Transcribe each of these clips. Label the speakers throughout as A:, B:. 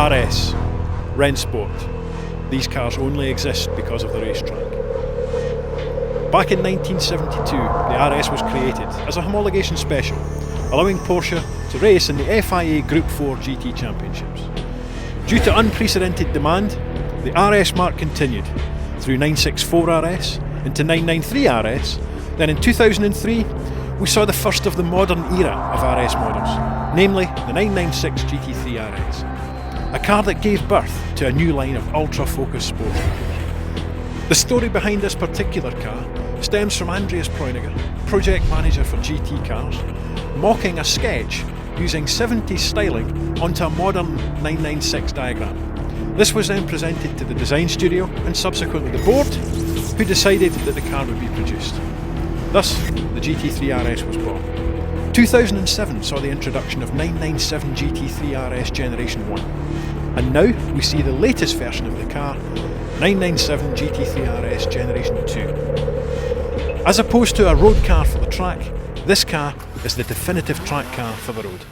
A: RS, Rennsport. These cars only exist because of the racetrack. Back in 1972, the RS was created as a homologation special, allowing Porsche to race in the FIA Group 4 GT Championships. Due to unprecedented demand, the RS marque continued through 964 RS into 993 RS. Then in 2003, we saw the first of the modern era of RS models, namely the 996 GT3 RS, a car that gave birth to a new line of ultra-focused sports cars. The story behind this particular car stems from Andreas Preuniger, project manager for GT cars, mocking a sketch using 70s styling onto a modern 996 diagram. This was then presented to the design studio and subsequently the board, who decided that the car would be produced. Thus, the GT3 RS was born. 2007 saw the introduction of 997 GT3 RS Generation 1. And now we see the latest version of the car, 997 GT3 RS Generation 2. As opposed to a road car for the track, this car is the definitive track car for the road.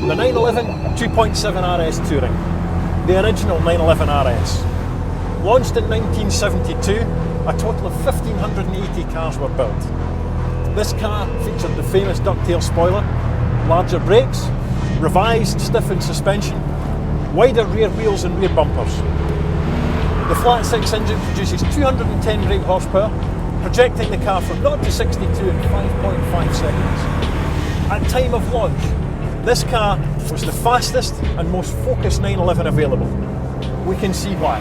A: The 911 2.7 RS Touring, the original 911 RS. Launched in 1972, a total of 1,580 cars were built. This car featured the famous ducktail spoiler, larger brakes, revised stiffened suspension, wider rear wheels and rear bumpers. The flat six engine produces 210 brake horsepower, projecting the car from 0 to 62 in 5.5 seconds. At time of launch, this car was the fastest and most focused 911 available. We can see why.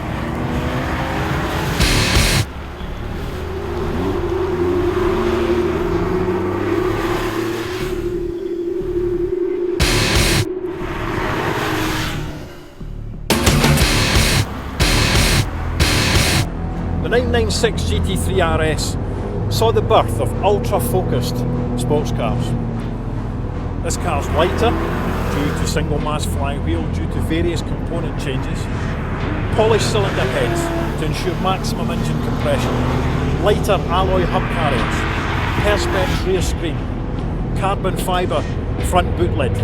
A: The 996 GT3 RS saw the birth of ultra-focused sports cars. This car's lighter, due to single mass flywheel due to various component changes, polished cylinder heads to ensure maximum engine compression, lighter alloy hub carriers, perspex rear screen, carbon fibre front boot lid.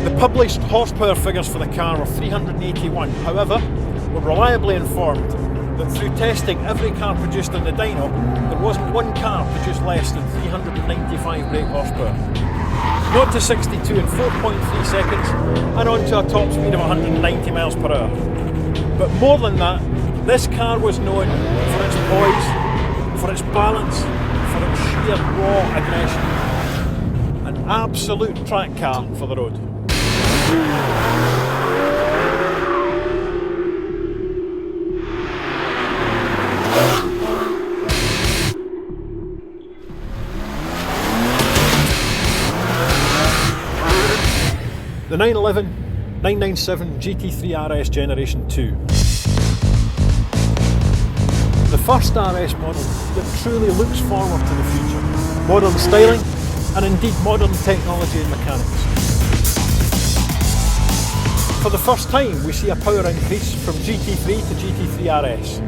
A: The published horsepower figures for the car are 381, however, we're reliably informed that through testing every car produced on the dyno, there wasn't one car produced less than 395 brake horsepower. 0 to 62 in 4.3 seconds and on to a top speed of 190 miles per hour. But more than that, this car was known for its poise, for its balance, for its sheer raw aggression. An absolute track car for the road. The 911 997 GT3 RS Generation 2. The first RS model that truly looks forward to the future. Modern styling and indeed modern technology and mechanics. For the first time we see a power increase from GT3 to GT3 RS.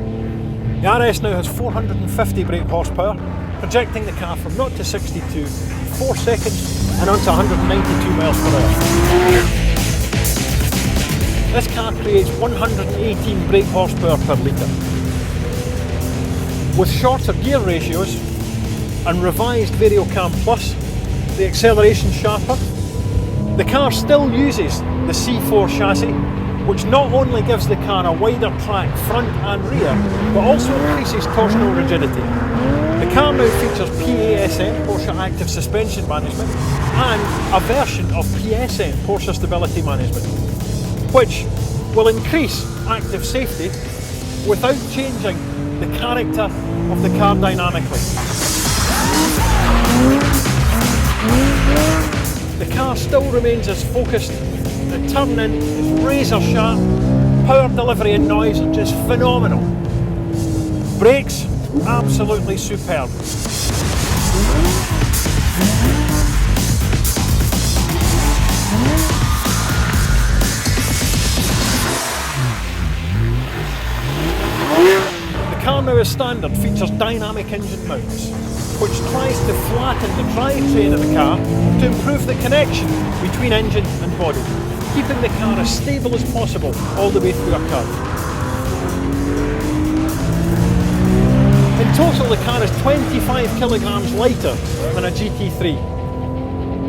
A: The RS now has 450 brake horsepower, projecting the car from 0 to 62 in 4 seconds and on to 192 miles per hour. This car creates 118 brake horsepower per litre. With shorter gear ratios and revised Variocam Plus, the acceleration sharper, the car still uses the C4 chassis, which not only gives the car a wider track front and rear, but also increases torsional rigidity. The car now features PASM, Porsche Active Suspension Management, and a version of PSM, Porsche Stability Management, which will increase active safety without changing the character of the car dynamically. The car still remains as focused, the turn-in is razor sharp, power delivery and noise are just phenomenal. brakes, absolutely superb. The car now as standard features dynamic engine mounts, which tries to flatten the drivetrain of the car to improve the connection between engine and body, keeping the car as stable as possible all the way through a curve. In total, the car is 25 kilograms lighter than a GT3.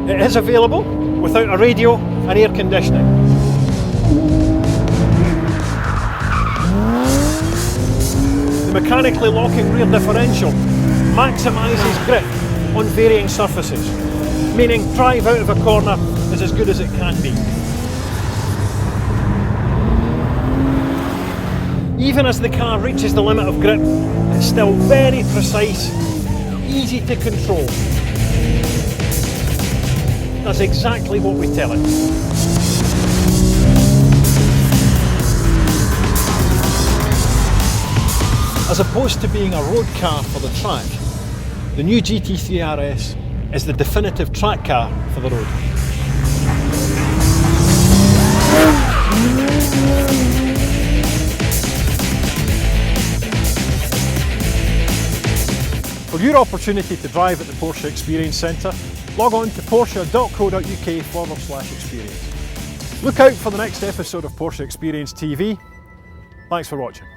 A: It is available without a radio and air conditioning. The mechanically locking rear differential maximises grip on varying surfaces, meaning drive out of a corner is as good as it can be. Even as the car reaches the limit of grip, it's still very precise, easy to control. That's exactly what we tell it. As opposed to being a road car for the track, the new GT3 RS is the definitive track car for the road. For your opportunity to drive at the Porsche Experience Centre, log on to porsche.co.uk/experience. Look out for the next episode of Porsche Experience TV. Thanks for watching.